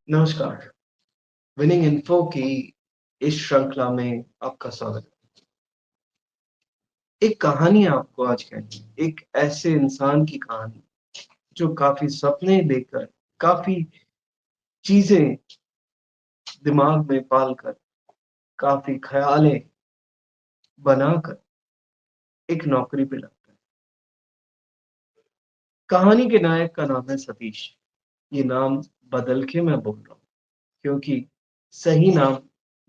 नमस्कार, winning info की इस श्रृंखला में आपका स्वागत है। एक कहानी आपको आज कहनी है, एक ऐसे इंसान की कहानी जो काफ़ी सपने लेकर, काफ़ी चीज़ें दिमाग में पालकर, काफ़ी ख़यालें बनाकर एक नौकरी पे लगता है। कहानी के नायक का नाम है सतीश। ये नाम बदल के मैं बोल रहा हूँ, क्योंकि सही नाम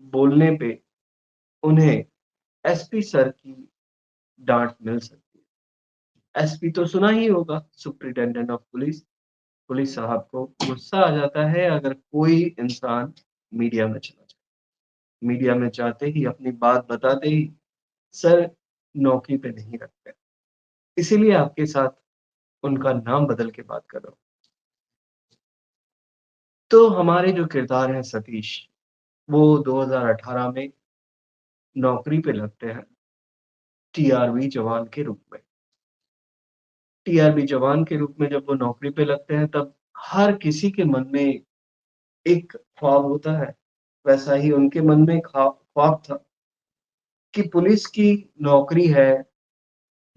बोलने पे उन्हें एसपी सर की डाँट मिल सकती है। एसपी तो सुना ही होगा, सुपरिटेंडेंट ऑफ पुलिस। पुलिस साहब को गुस्सा आ जाता है अगर कोई इंसान मीडिया में चला जाए। मीडिया में जाते ही अपनी बात बताते ही सर नौकरी पे नहीं रखते। इसीलिए आपके साथ उनका नाम बदल के बात कर रहा हूँ। तो हमारे जो किरदार हैं सतीश, वो 2018 में नौकरी पे लगते हैं टीआरबी जवान के रूप में। टीआरबी जवान के रूप में जब वो नौकरी पे लगते हैं तब हर किसी के मन में एक ख्वाब होता है। वैसा ही उनके मन में ख्वाब था कि पुलिस की नौकरी है,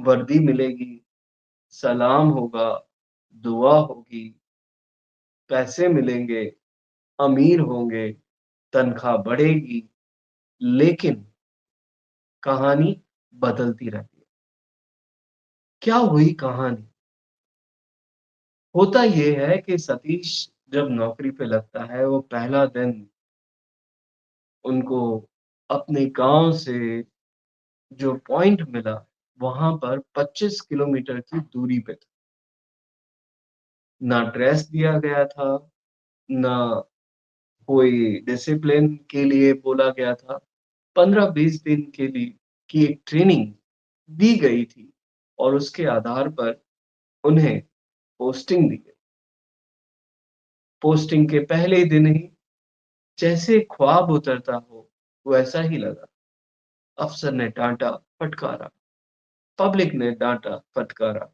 वर्दी मिलेगी, सलाम होगा, दुआ होगी, पैसे मिलेंगे, अमीर होंगे, तनख्वाह बढ़ेगी, लेकिन कहानी बदलती रहती है। क्या हुई कहानी? होता ये है कि सतीश जब नौकरी पे लगता है, वो पहला दिन उनको अपने गाँव से जो पॉइंट मिला, वहाँ पर 25 किलोमीटर की दूरी पे था। ना ड्रेस दिया गया था, ना कोई डिसिप्लिन के लिए बोला गया था। 15-20 दिन के लिए की एक ट्रेनिंग दी गई थी और उसके आधार पर उन्हें पोस्टिंग दी गई। पोस्टिंग के पहले ही दिन ही जैसे ख्वाब उतरता हो, वैसा ही लगा। अफ़सर ने डाँटा, फटकारा, पब्लिक ने डाँटा, फटकारा,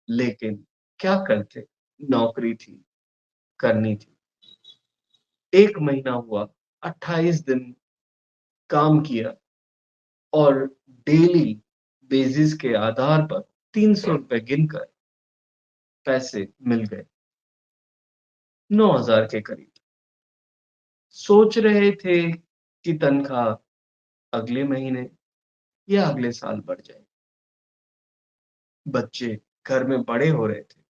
लेकिन क्या करते? नौकरी थी, करनी थी। 1 महीना हुआ, 28 दिन काम किया और डेली बेसिस के आधार पर ₹300 गिनकर पैसे मिल गए, 9,000 के करीब। सोच रहे थे कि तनख्वाह अगले महीने या अगले साल बढ़ जाए। बच्चे घर में बड़े हो रहे थे।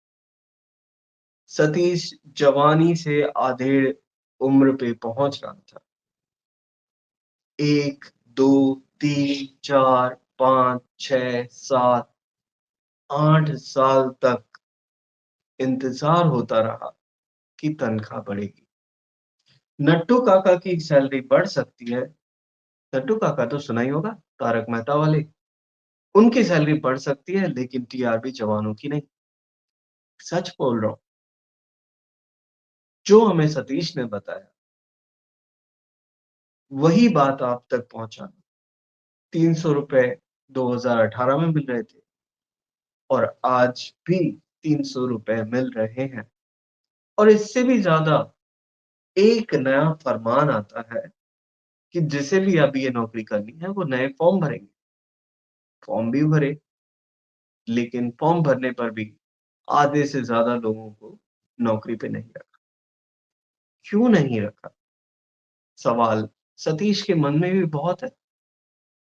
सतीश जवानी से आधेड़ उम्र पे पहुँच रहा था। 1, 2, 3, 4, 5, 6, 7, 8 साल तक इंतज़ार होता रहा कि तनख्वाह बढ़ेगी। नट्टू काका की सैलरी बढ़ सकती है। नट्टू काका तो सुना ही होगा, तारक मेहता वाले। उनकी सैलरी बढ़ सकती है लेकिन टीआरबी जवानों की नहीं। सच बोल रहा हूँ। जो हमें सतीश ने बताया, वही बात आप तक पहुँचाना। ₹300 2018 में मिल रहे थे और आज भी ₹300 मिल रहे हैं। और इससे भी ज़्यादा एक नया फरमान आता है कि जिसे भी अब ये नौकरी करनी है, वो नए फॉर्म भरेंगे। फॉर्म भी भरे, लेकिन फॉर्म भरने पर भी आधे से ज़्यादा लोगों को नौकरी पे नहीं रखा। क्यों नहीं रखा? सवाल सतीश के मन में भी बहुत है।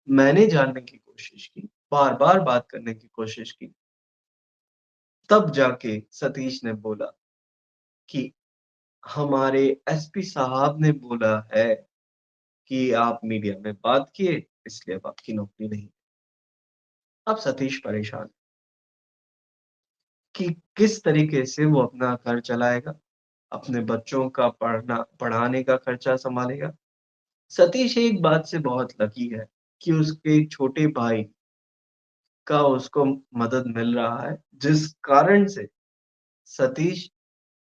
मैंने जानने की कोशिश की, बार-बार बात करने की कोशिश की, तब जाके सतीश ने बोला कि हमारे एसपी साहब ने बोला है कि आप मीडिया में बात किए, इसलिए अब आपकी नौकरी नहीं। अब सतीश परेशान कि किस तरीके से वो अपना घर चलाएगा, अपने बच्चों का पढ़ाने का खर्चा सँभालेगा। सतीश एक बात से बहुत लकी है कि उसके छोटे भाई का उसको मदद मिल रहा है, जिस कारण से सतीश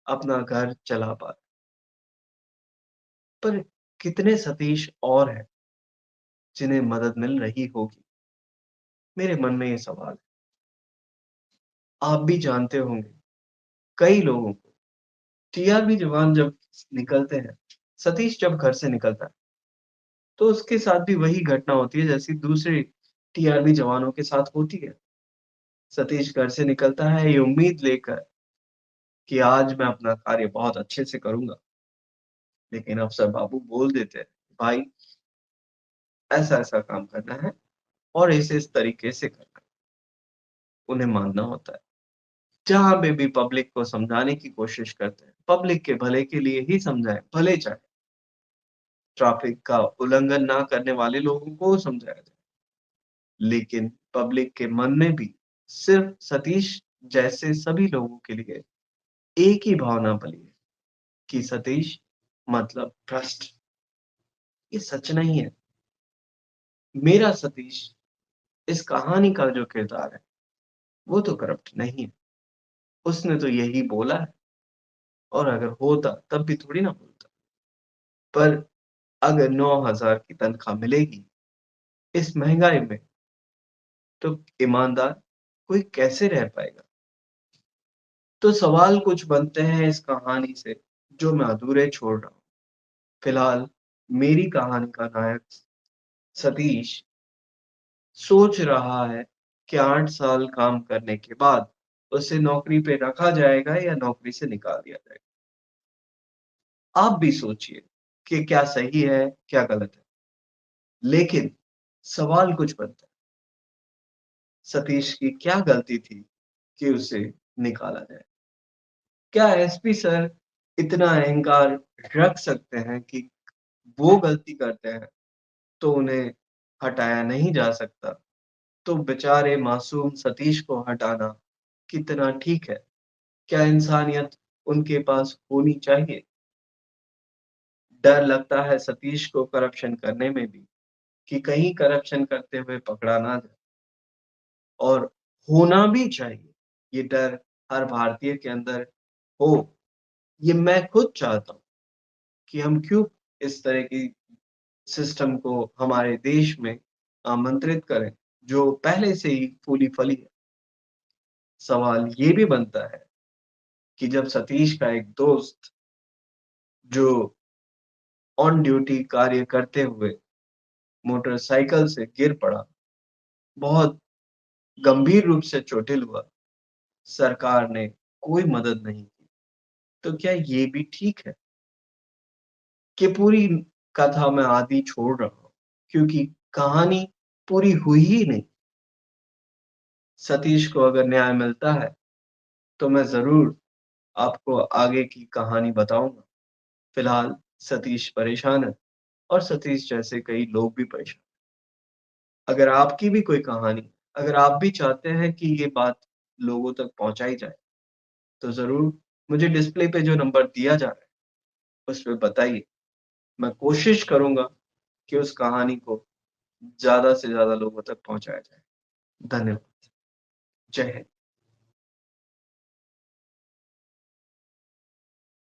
अपना घर चला पा रहा है। पर कितने सतीश और हैं, जिन्हें मदद मिल रही होगी? मेरे मन में ये सवाल है। आप भी जानते होंगे कई लोगों को टीआरबी जवान जब निकलते हैं, सतीश जब घर से निकलता है, तो उसके साथ भी वही घटना होती है जैसी दूसरे टीआरबी जवानों के साथ होती है। सतीश घर से निकलता है ये उम्मीद लेकर कि आज मैं अपना कार्य बहुत अच्छे से करूँगा, लेकिन अफ़सर बाबू बोल देते हैं, भाई ऐसा-ऐसा काम करना है और इस तरीके से करना है। उन्हें मानना होता है। जहाँ पे भी पब्लिक को समझाने की कोशिश करते हैं, पब्लिक के भले के लिए ही समझाएँ, भले चाहे ट्रैफिक का उल्लंघन ना करने वाले लोगों को समझाया जाए। लेकिन पब्लिक के मन में भी सिर्फ़ सतीश जैसे सभी लोगों के लिए एक ही भावना पली है कि सतीश मतलब भ्रष्ट। ये सच नहीं है। मेरा सतीश इस कहानी का जो किरदार है, वो तो करप्ट नहीं है। उसने तो यही बोला है और अगर होता तब भी थोड़ी ना बोलता। पर अगर 9,000 की तनख्वाह मिलेगी इस महँगाई में, तो ईमानदार कोई कैसे रह पाएगा? तो सवाल कुछ बनते हैं इस कहानी से, जो मैं अधूरे छोड़ रहा हूँ। फिलहाल मेरी कहानी का नायक सतीश सोच रहा है कि 8 साल काम करने के बाद उसे नौकरी पे रखा जाएगा या नौकरी से निकाल दिया जाएगा। आप भी सोचिए कि क्या सही है, क्या गलत है। लेकिन सवाल कुछ बनता है, सतीश की क्या गलती थी कि उसे निकाला जाए? क्या एसपी सर इतना अहंकार रख सकते हैं कि वो गलती करते हैं, तो उन्हें हटाया नहीं जा सकता? तो बेचारे मासूम सतीश को हटाना कितना ठीक है? क्या इंसानियत उनके पास होनी चाहिए? डर लगता है सतीश को करप्शन करने में भी, कि कहीं करप्शन करते हुए पकड़ा ना जाए और होना भी चाहिए। ये डर हर भारतीय के अंदर हो, ये मैं खुद चाहता हूँ कि हम क्यों इस तरह की सिस्टम को हमारे देश में आमंत्रित करें, जो पहले से ही फूली-फली है। सवाल ये भी बनता है कि जब सतीश का एक दोस्त जो ऑन ड्यूटी कार्य करते हुए मोटरसाइकिल से गिर पड़ा, बहुत गंभीर रूप से चोटिल हुआ, सरकार ने कोई मदद नहीं की। तो क्या ये भी ठीक है कि पूरी कथा मैं आधी छोड़ रहा हूँ, क्योंकि कहानी पूरी हुई ही नहीं। सतीश को अगर न्याय मिलता है, तो मैं ज़रूर आपको आगे की कहानी बताऊँगा। फिलहाल सतीश परेशान है और सतीश जैसे कई लोग भी परेशान। अगर आपकी भी कोई कहानी, अगर आप भी चाहते हैं कि ये बात लोगों तक पहुँचाई जाए, तो ज़रूर मुझे डिस्प्ले पे जो नंबर दिया जा रहा है, उस पे बताइए। मैं कोशिश करूँगा कि उस कहानी को ज़्यादा से ज़्यादा लोगों तक पहुँचाया जाए। धन्यवाद। जय हिंद।